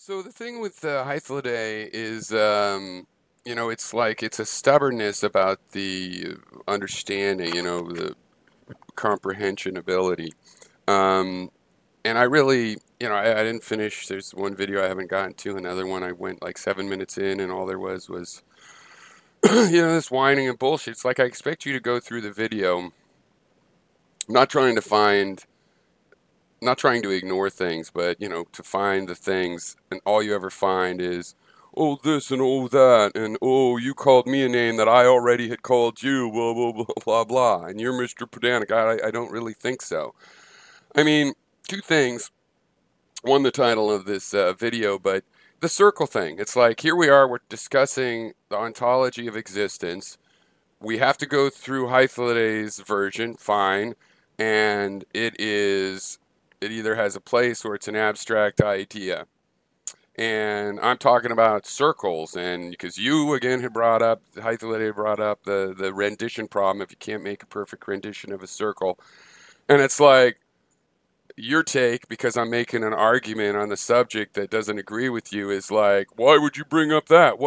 So the thing with Hythloday is, it's like it's a stubbornness about the understanding, the comprehension ability. Um, and I really, I didn't finish. There's one video I haven't gotten to. Another one I went like 7 minutes in, and all there was, this whining and bullshit. It's like I expect you to go through the video. I'm not trying to find, not trying to ignore things, but to find the things, and all you ever find is, oh this and oh that, and oh you called me a name that I already had called you, blah blah blah blah blah, and you're Mr. Pedantic. I don't really think so. I mean, two things. One, the title of this video, but the circle thing. It's like here we are, we're discussing the ontology of existence. We have to go through Hythloday's version, fine, and it either has a place or it's an abstract idea. And I'm talking about circles, and because you again had brought up, Hythloday brought up the rendition problem if you can't make a perfect rendition of a circle. And it's like your take, because I'm making an argument on the subject that doesn't agree with you, is like, why would you bring up that?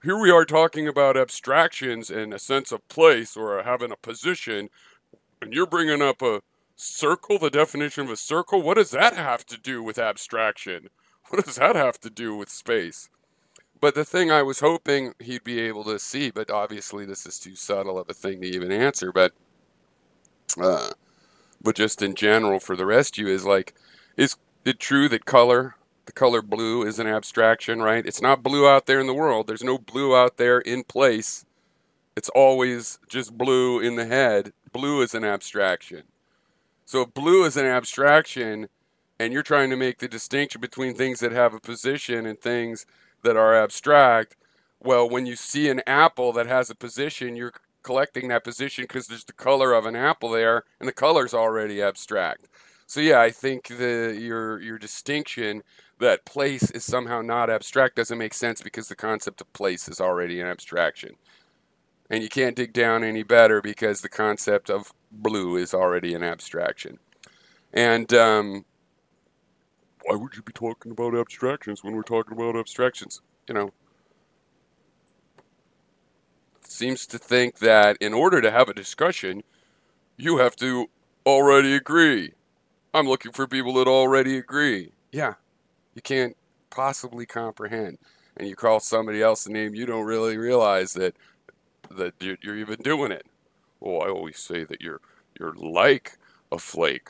Here we are talking about abstractions and a sense of place or having a position, and you're bringing up a circle, the definition of a circle. What does that have to do with abstraction? What does that have to do with space? But the thing I was hoping he'd be able to see, but obviously this is too subtle of a thing to even answer, uh, but just in general for the rest of you is like, is it true that the color blue is an abstraction, right? It's not blue out there in the world. There's no blue out there in place. It's always just blue in the head. Blue is an abstraction. So if blue is an abstraction and you're trying to make the distinction between things that have a position and things that are abstract, well, when you see an apple that has a position, you're collecting that position because there's the color of an apple there, and the color's already abstract. So yeah, I think your distinction that place is somehow not abstract doesn't make sense because the concept of place is already an abstraction. And you can't dig down any better because the concept of blue is already an abstraction. And why would you be talking about abstractions when we're talking about abstractions? Seems to think that in order to have a discussion, you have to already agree. I'm looking for people that already agree. Yeah, you can't possibly comprehend. And you call somebody else a name, you don't really realize that you're even doing it. Oh, I always say that you're like a flake.